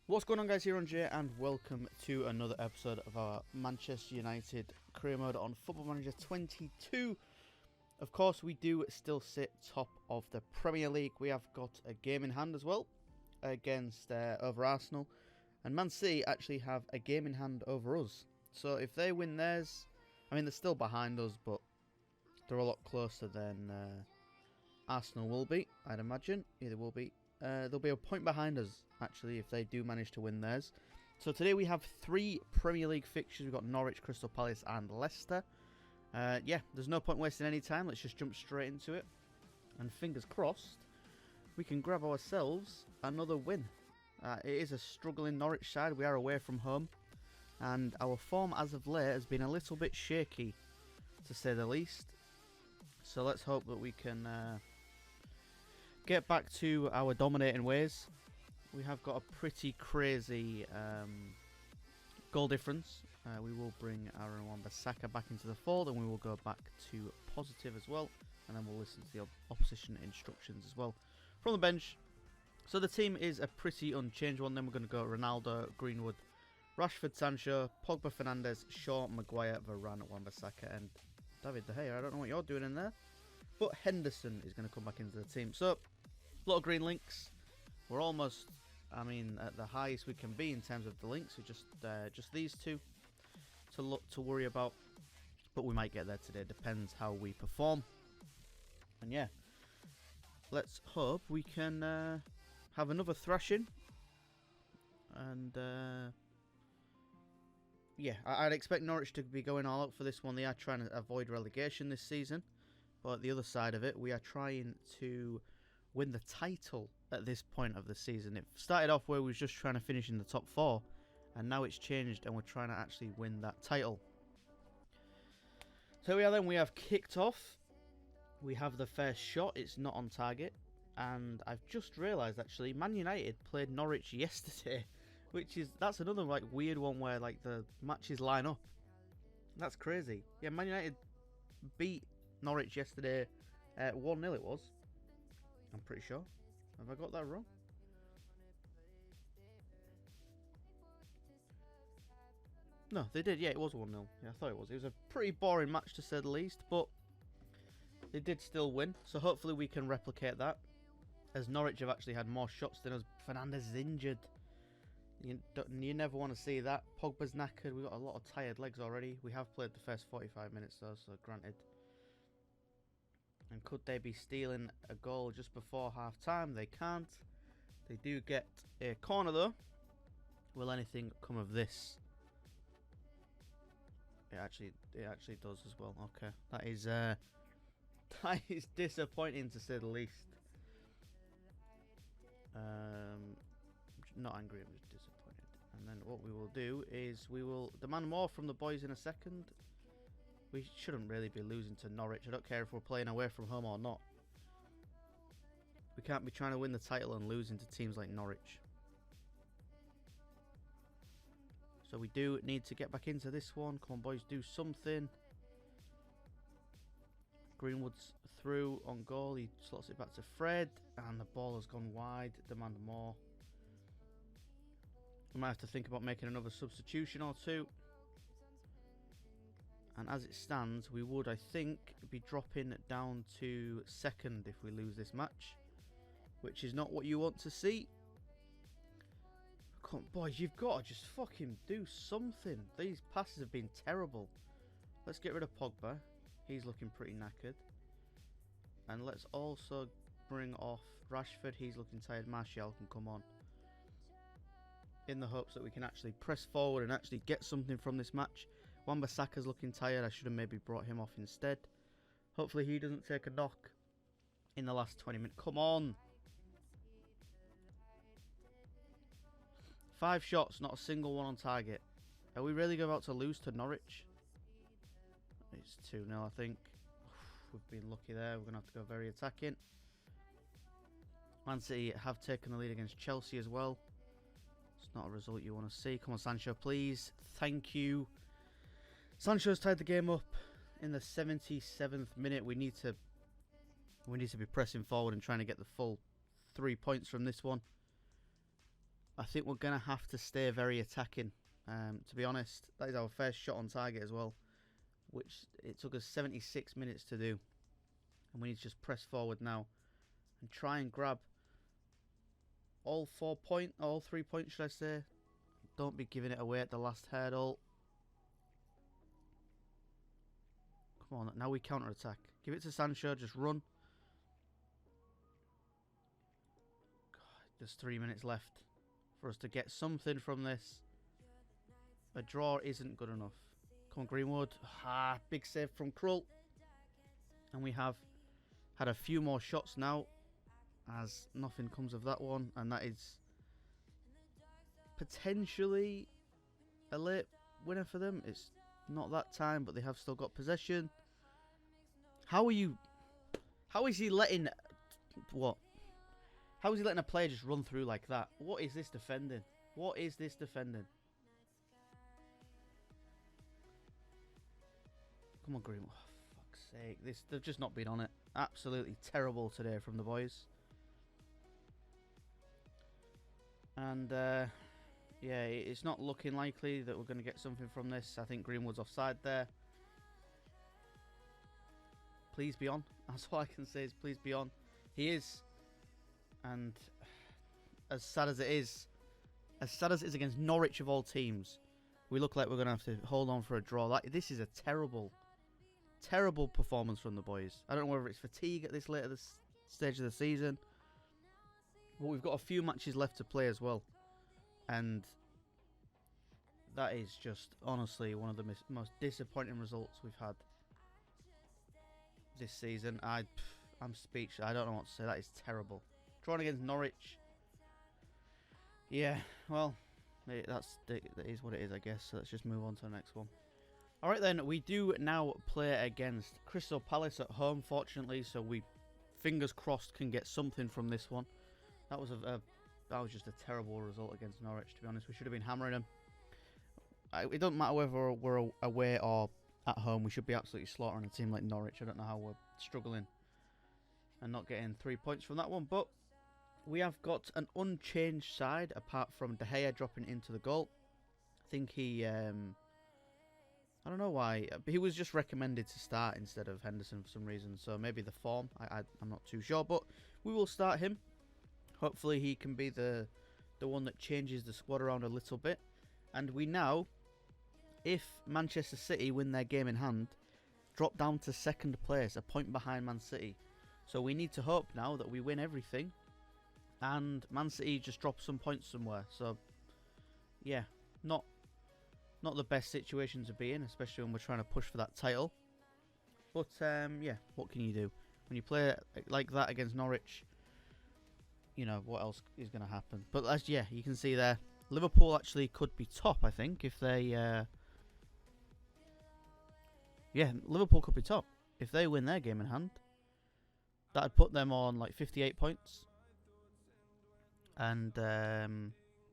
What's going on, guys? EirronJ, and welcome to another episode of our Manchester United career mode on Football Manager 22. Of course, we do still sit top of the Premier League. We have got a game in hand as well against over Arsenal, and Man City actually have a game in hand over us. So if they win theirs, I mean, they're still behind us, but they're a lot closer than Arsenal will be, I'd imagine. Either will be. They'll be a point behind us, actually, if they do manage to win theirs. So today we have 3 Premier League fixtures. We've got Norwich, Crystal Palace and Leicester. Yeah, there's no point wasting any time. Let's just jump straight into it. And fingers crossed, we can grab ourselves another win. It is a struggling Norwich side. We are away from home. And our form as of late has been a little bit shaky, to say the least. So let's hope that we can get back to our dominating ways. We have got a pretty crazy goal difference. We will bring EirronJ back into the fold, and we will go back to positive as well, and then we'll listen to the opposition instructions as well from the bench. So the team is a pretty unchanged one. Then we're going to go Ronaldo, Greenwood, Rashford, Sancho, Pogba, Fernandes, Shaw, Maguire, Varane, Wan-Bissaka and David De Gea. I don't know what you're doing in there, but Henderson is going to come back into the team. So a lot of green links. We're almost, I mean, at the highest we can be in terms of the links. We're just these two to worry about, but we might get there today. Depends how we perform. And yeah, let's hope we can have another thrashing. And yeah, I'd expect Norwich to be going all out for this one. They are trying to avoid relegation this season, but the other side of it, we are trying to win the title at this point of the season. It started off where we was just trying to finish in the top 4, and now it's changed and we're trying to actually win that title. So we are then, we have kicked off. We have the first shot, it's not on target, and I've just realised actually Man United played Norwich yesterday, that's another like weird one where like the matches line up. That's crazy. Yeah, Man United beat Norwich yesterday 1-0 it was. I'm pretty sure. Have I got that wrong? No, they did. Yeah, it was 1-0. Yeah, I thought it was. It was a pretty boring match to say the least, but they did still win. So hopefully we can replicate that, as Norwich have actually had more shots than us. Fernandes is injured. You never want to see that. Pogba's knackered. We've got a lot of tired legs already. We have played the first 45 minutes though, so granted. And could they be stealing a goal just before half time? They can't. They do get a corner though. Will anything come of this? It actually does as well. Okay, that is disappointing to say the least. Not angry, I'm just disappointed. And then what we will do is we will demand more from the boys in a second. We shouldn't really be losing to Norwich. I don't care if we're playing away from home or not. We can't be trying to win the title and losing to teams like Norwich. So we do need to get back into this one. Come on, boys, do something. Greenwood's through on goal. He slots it back to Fred. And the ball has gone wide. Demand more. We might have to think about making another substitution or two. And as it stands, we would, I think, be dropping down to second if we lose this match, which is not what you want to see. Come on, boys, you've got to just fucking do something. These passes have been terrible. Let's get rid of Pogba. He's looking pretty knackered. And let's also bring off Rashford. He's looking tired. Martial can come on, in the hopes that we can actually press forward and actually get something from this match. Wan-Bissaka's looking tired. I should have maybe brought him off instead. Hopefully he doesn't take a knock in the last 20 minutes. Come on. 5 shots, not a single one on target. Are we really about to lose to Norwich? It's 2-0, I think. We've been lucky there. We're going to have to go very attacking. Man City have taken the lead against Chelsea as well. It's not a result you want to see. Come on, Sancho, please. Thank you. Sancho's tied the game up in the 77th minute. We need to be pressing forward and trying to get the full 3 points from this one. I think we're going to have to stay very attacking. To be honest, that is our first shot on target as well, which it took us 76 minutes to do. And we need to just press forward now and try and grab all 3 points, should I say. Don't be giving it away at the last hurdle. Come on, now we counter-attack. Give it to Sancho, just run. God, there's 3 minutes left for us to get something from this. A draw isn't good enough. Come on, Greenwood. Big save from Krull. And we have had a few more shots now, as nothing comes of that one. And that is potentially a late winner for them. It's not that time, but they have still got possession. How is he letting... What? How is he letting a player just run through like that? What is this defending? What is this defending? Come on, Greenwood. Oh, fuck's sake. They've just not been on it. Absolutely terrible today from the boys. And, yeah, it's not looking likely that we're going to get something from this. I think Greenwood's offside there. Please be on. That's all I can say is please be on. He is. And as sad as it is against Norwich of all teams, we look like we're going to have to hold on for a draw. This is a terrible, terrible performance from the boys. I don't know whether it's fatigue at this later stage of the season. But we've got a few matches left to play as well. And that is just, honestly, one of the most disappointing results we've had this season. I'm speechless. I don't know what to say. That is terrible. Drawn against Norwich. Yeah, well, that is what it is, I guess. So let's just move on to the next one. Alright then, we do now play against Crystal Palace at home, fortunately. So we, fingers crossed, can get something from this one. That was just a terrible result against Norwich, to be honest. We should have been hammering them. It doesn't matter whether we're away or at home. We should be absolutely slaughtering a team like Norwich. I don't know how we're struggling and not getting 3 points from that one. But we have got an unchanged side, apart from De Gea dropping into the goal. I think he... I don't know why. He was just recommended to start instead of Henderson for some reason. So maybe the form. I'm not too sure. But we will start him. Hopefully he can be the one that changes the squad around a little bit. And we now, if Manchester City win their game in hand, drop down to second place, a point behind Man City. So we need to hope now that we win everything and Man City just drop some points somewhere. So yeah, not the best situation to be in, especially when we're trying to push for that title. But yeah, what can you do when you play like that against Norwich? You know, what else is going to happen? But as yeah, you can see there, Liverpool actually could be top, I think, if they yeah, Liverpool could be top if they win their game in hand. That'd put them on like 58 points. And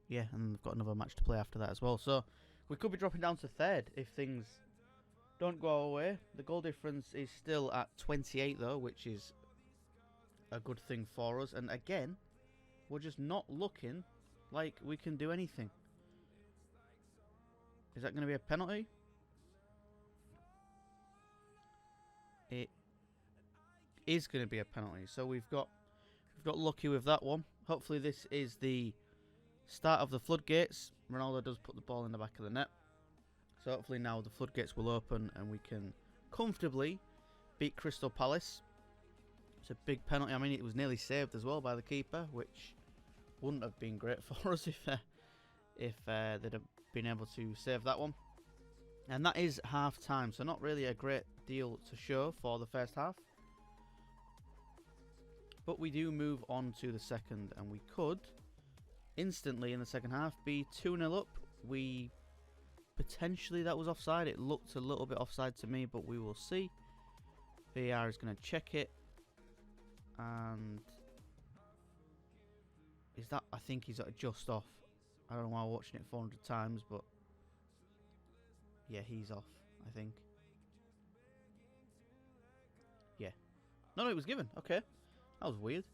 yeah, and they've got another match to play after that as well. So we could be dropping down to third if things don't go our way. The goal difference is still at 28 though, which is a good thing for us. And again, we're just not looking like we can do anything. Is that going to be a penalty? It is going to be a penalty. So we've got lucky with that one. Hopefully this is the start of the floodgates. Ronaldo does put the ball in the back of the net. So hopefully now the floodgates will open and we can comfortably beat Crystal Palace. It's a big penalty. I mean, it was nearly saved as well by the keeper, which wouldn't have been great for us if they'd have been able to save that one. And that is half time, so not really a great deal to show for the first half. But we do move on to the second, and we could instantly in the second half be 2-0 up. We potentially, that was offside. It looked a little bit offside to me, but we will see. VAR is going to check it. And is that, I think he's just off. I don't know why I'm watching it 400 times, but yeah, he's off, I think. Yeah. No, it was given. Okay. That was weird.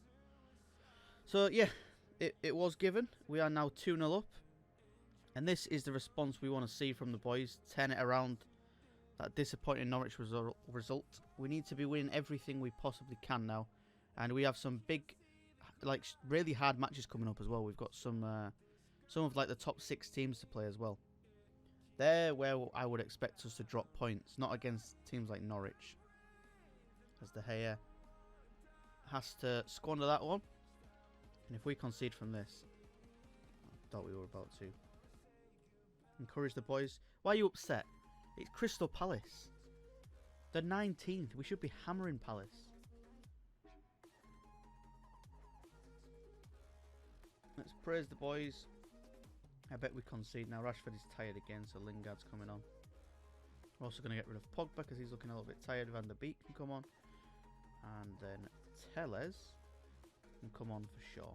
So, yeah. it was given. We are now 2-0 up. And this is the response we want to see from the boys. Turn it around. That disappointing Norwich result. We need to be winning everything we possibly can now. And we have some big, like, really hard matches coming up as well. We've got some of, like, the top 6 teams to play as well. They're where I would expect us to drop points. Not against teams like Norwich. As De Gea has to squander that one. And if we concede from this, I thought we were about to. Encourage the boys. Why are you upset? It's Crystal Palace. They're 19th. We should be hammering Palace. Let's praise the boys. I bet we concede now. Rashford is tired again, so Lingard's coming on. We're also going to get rid of Pogba because he's looking a little bit tired. Van der Beek can come on. And then Tellez can come on for sure.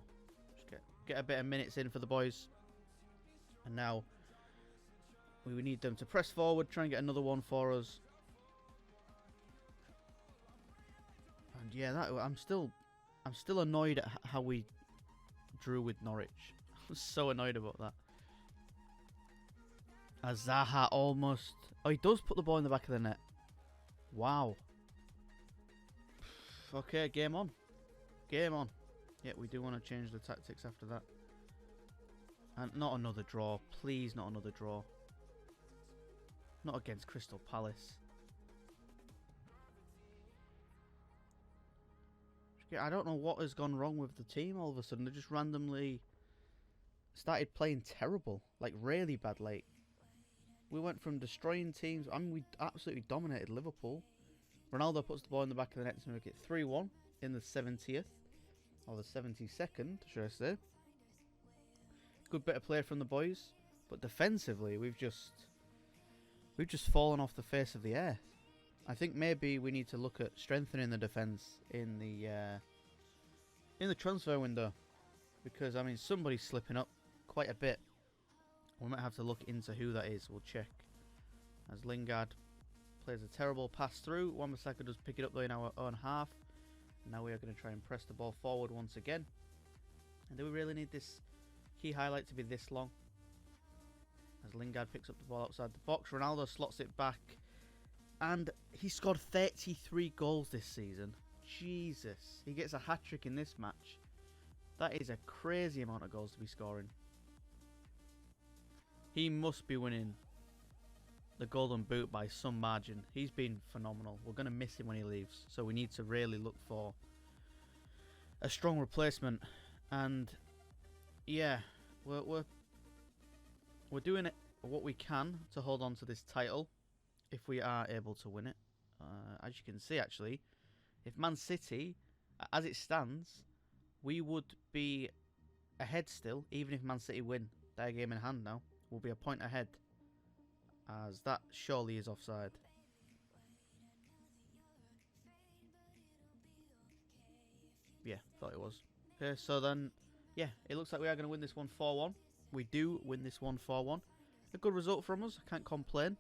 Just get a bit of minutes in for the boys. And now we need them to press forward, try and get another one for us. And yeah, I'm still annoyed at how we drew with Norwich. I'm so annoyed about that. Zaha almost. Oh, he does put the ball in the back of the net. Wow. Okay, game on. Game on. Yeah, we do want to change the tactics after that. And not another draw. Please, not another draw. Not against Crystal Palace. I don't know what has gone wrong with the team all of a sudden. They just randomly started playing terrible. Like, really bad late. We went from destroying teams. I mean, we absolutely dominated Liverpool. Ronaldo puts the ball in the back of the net to make it 3-1 in the 70th. Or the 72nd, should I say. Good bit of play from the boys. But defensively, we've just fallen off the face of the earth. I think maybe we need to look at strengthening the defence in the transfer window. Because, I mean, somebody's slipping up quite a bit. We might have to look into who that is. We'll check. As Lingard plays a terrible pass through. Wan-Bissaka does pick it up though in our own half. Now we are going to try and press the ball forward once again. And do we really need this key highlight to be this long? As Lingard picks up the ball outside the box. Ronaldo slots it back. And he scored 33 goals this season. Jesus. He gets a hat-trick in this match. That is a crazy amount of goals to be scoring. He must be winning the Golden Boot by some margin. He's been phenomenal. We're going to miss him when he leaves. So we need to really look for a strong replacement. And yeah, we're doing it what we can to hold on to this title if we are able to win it. As you can see, actually, if Man City, as it stands, we would be ahead still, even if Man City win their game in hand now. We'll be a point ahead, as that surely is offside. Yeah, thought it was. Okay, so then, yeah, it looks like we are going to win this one 4-1. We do win this one 4-1. A good result from us, I can't complain.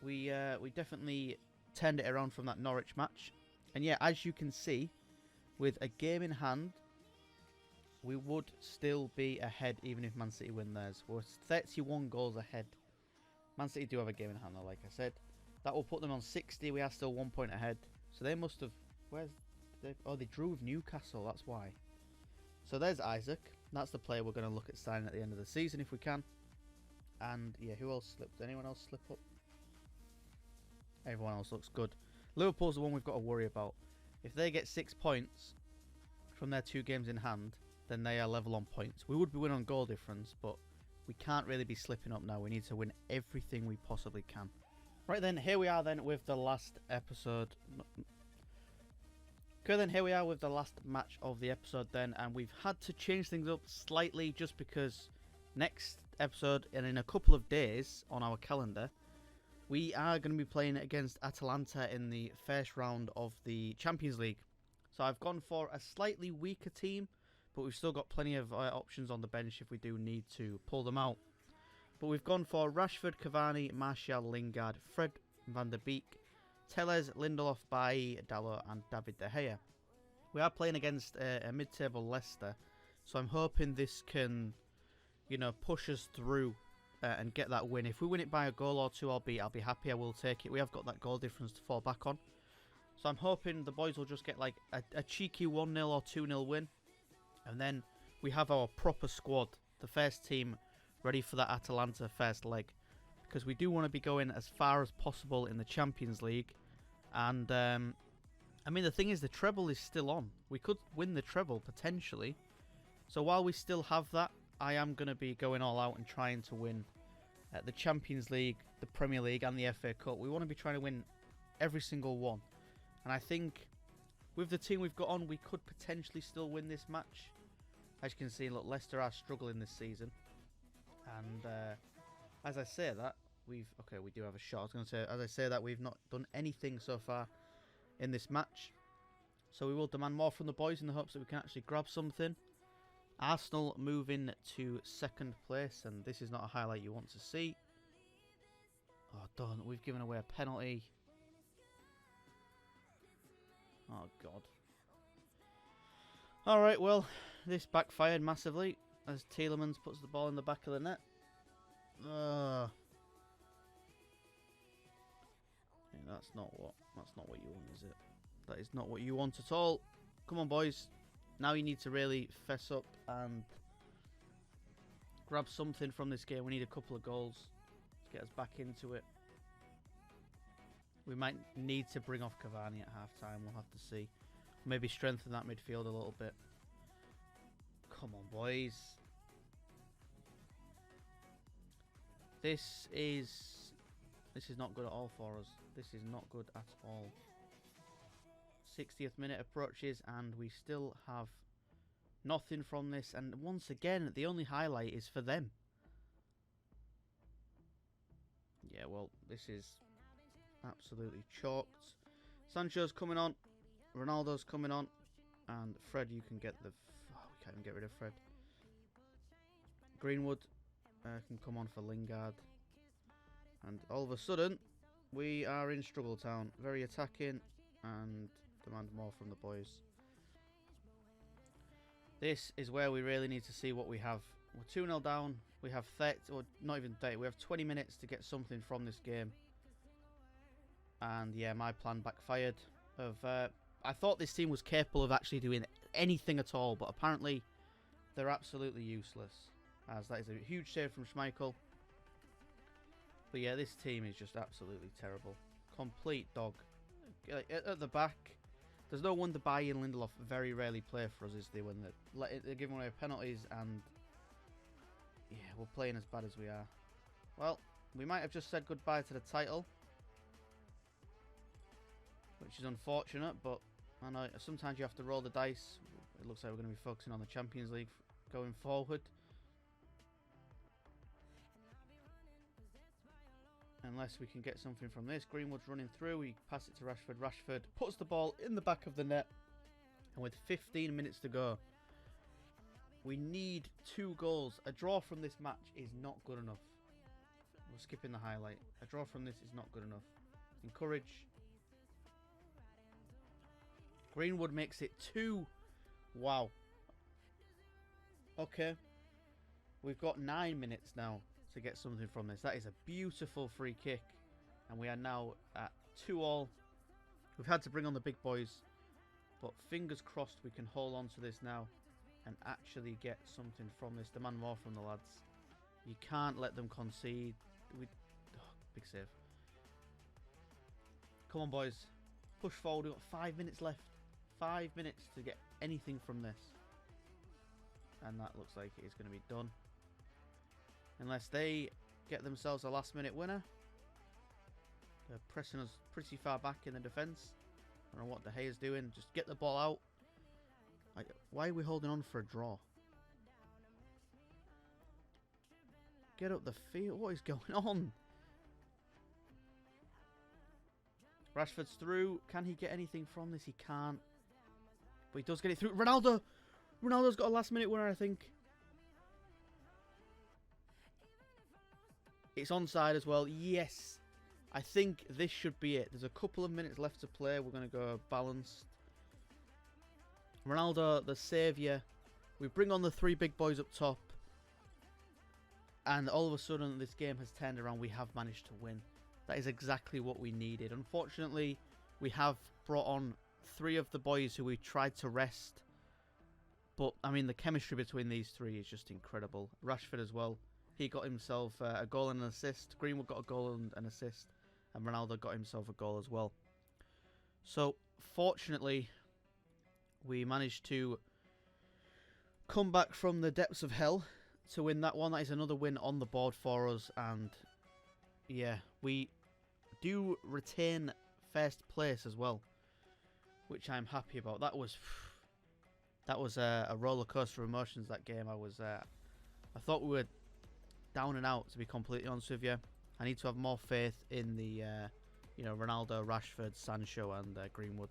We definitely turned it around from that Norwich match. And yeah, as you can see, with a game in hand, we would still be ahead even if Man City win theirs. We're 31 goals ahead. Man City do have a game in hand though, like I said. That will put them on 60. We are still 1 point ahead. So they must have... they drew with Newcastle, that's why. So there's Isaac. That's the player we're going to look at signing at the end of the season if we can. And yeah, who else slipped? Anyone else slip up? Everyone else looks good. Liverpool's the one we've got to worry about. If they get 6 points from their 2 games in hand, then they are level on points. We would be winning on goal difference, but we can't really be slipping up now. We need to win everything we possibly can. Right then, here we are then with the last episode. Okay then, here we are with the last match of the episode then, and we've had to change things up slightly just because next episode, and in a couple of days on our calendar, we are going to be playing against Atalanta in the first round of the Champions League. So I've gone for a slightly weaker team, but we've still got plenty of options on the bench if we do need to pull them out. But we've gone for Rashford, Cavani, Martial, Lingard, Fred, Van der Beek, Tellez, Lindelof, Bailly, Dalot and David De Gea. We are playing against a mid-table Leicester, so I'm hoping this can, you know, push us through and get that win. If we win it by a goal or two, I'll be happy. I will take it. We have got that goal difference to fall back on. So I'm hoping the boys will just get like a cheeky 1-0 or 2-0 win. And then we have our proper squad, the first team, ready for that Atalanta first leg. Because we do want to be going as far as possible in the Champions League. And, I mean, the thing is, the treble is still on. We could win the treble, potentially. So while we still have that, I am going to be going all out and trying to win the Champions League, the Premier League, and the FA Cup. We want to be trying to win every single one. And I think with the team we've got on, we could potentially still win this match. As you can see, look, Leicester are struggling this season. And as I say that, we do have a shot. I was going to say, as I say that, we've not done anything so far in this match. So we will demand more from the boys in the hopes that we can actually grab something. Arsenal moving to second place, and this is not a highlight you want to see. Oh, darn, we've given away a penalty. Oh, God. Alright, well, this backfired massively as Tielemans puts the ball in the back of the net. Yeah, that's not what you want, is it? That is not what you want at all. Come on, boys. Now you need to really fess up and grab something from this game. We need a couple of goals to get us back into it. We might need to bring off Cavani at half-time. We'll have to see. Maybe strengthen that midfield a little bit. Come on, boys. This is not good at all for us. This is not good at all. 60th minute approaches and we still have nothing from this. And once again, the only highlight is for them. Yeah, well, this is absolutely chalked. Sancho's coming on. Ronaldo's coming on. And Fred, you can get the... Oh, we can't even get rid of Fred. Greenwood can come on for Lingard. And all of a sudden, we are in Struggle Town. Very attacking and demand more from the boys. This is where we really need to see what we have. We're 2-0 down. We have 30, or not even 30, we have 20 minutes to get something from this game. And yeah, my plan backfired. I thought this team was capable of actually doing anything at all, but apparently they're absolutely useless. As that is a huge save from Schmeichel. But yeah, this team is just absolutely terrible. Complete dog. At the back, there's no wonder Bailly and Lindelof very rarely play for us, is they, when they're giving away penalties, and yeah, we're playing as bad as we are. Well, we might have just said goodbye to the title, which is unfortunate, but I know sometimes you have to roll the dice. It looks like we're going to be focusing on the Champions League going forward. Unless we can get something from this. Greenwood's running through. We pass it to Rashford. Rashford puts the ball in the back of the net. And with 15 minutes to go, we need 2 goals. A draw from this match is not good enough. We're skipping the highlight. A draw from this is not good enough. Encourage. Greenwood makes it 2. Wow. Okay. We've got 9 minutes now to get something from this. That is a beautiful free kick. And we are now at 2-2. We've had to bring on the big boys. But fingers crossed we can hold on to this now and actually get something from this. Demand more from the lads. You can't let them concede. Big save. Come on, boys. Push forward. We've got 5 minutes left. 5 minutes to get anything from this. And that looks like it is going to be done. Unless they get themselves a last minute winner. They're pressing us pretty far back in the defence. I don't know what De Gea's doing. Just get the ball out. Why are we holding on for a draw? Get up the field. What is going on? Rashford's through. Can he get anything from this? He can't. But he does get it through. Ronaldo! Ronaldo's got a last minute winner, I think. It's onside as well. Yes. I think this should be it. There's a couple of minutes left to play. We're going to go balanced. Ronaldo, the saviour. We bring on the 3 big boys up top. And all of a sudden, this game has turned around. We have managed to win. That is exactly what we needed. Unfortunately, we have brought on 3 of the boys who we tried to rest. But, I mean, the chemistry between these 3 is just incredible. Rashford as well. He got himself a goal and an assist. Greenwood got a goal and an assist. And Ronaldo got himself a goal as well. So, fortunately, we managed to come back from the depths of hell to win that one. That is another win on the board for us. And, yeah, we do retain first place as well, which I'm happy about. That was a roller coaster of emotions, that game. I thought we were down and out, to be completely honest with you. I need to have more faith in the Ronaldo, Rashford, Sancho and Greenwood,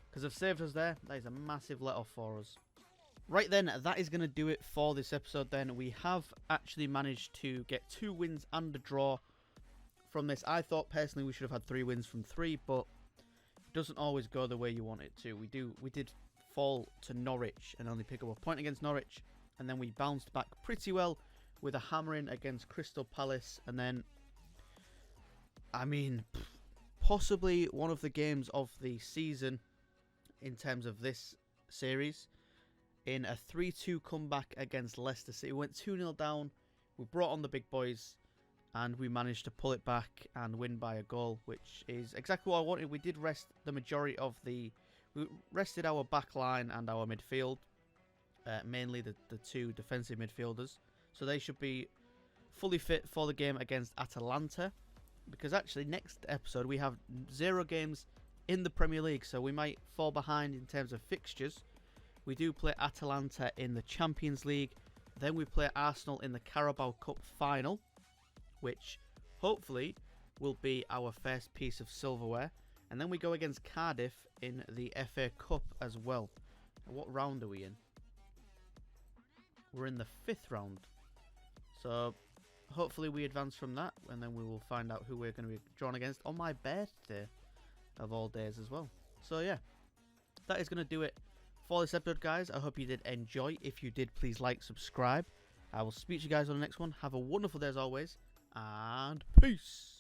because they've saved us there. That is a massive let off for us. Right then, that is going to do it for this episode then. We have actually managed to get 2 wins and a draw from this. I thought personally we should have had 3 wins from 3, but it doesn't always go the way you want it to. We did fall to Norwich and only pick up a point against Norwich, and then we bounced back pretty well with a hammering against Crystal Palace, and then, I mean, possibly one of the games of the season in terms of this series, in a 3-2 comeback against Leicester City. We went 2-0 down, we brought on the big boys, and we managed to pull it back and win by a goal, which is exactly what I wanted. We did rest the majority of we rested our back line and our midfield, mainly the 2 defensive midfielders, so they should be fully fit for the game against Atalanta, because actually next episode we have 0 games in the Premier League, so we might fall behind in terms of fixtures. We do play Atalanta in the Champions League, then we play Arsenal in the Carabao Cup final, which hopefully will be our first piece of silverware, and then we go against Cardiff in the FA Cup as well. What round are we in? We're in the 5th round, so hopefully we advance from that, and then we will find out who we're going to be drawn against on my birthday of all days as well. So yeah, that is going to do it for this episode, guys. I hope you did enjoy. If you did, please like, subscribe. I will speak to you guys on the next one. Have a wonderful day as always, and peace.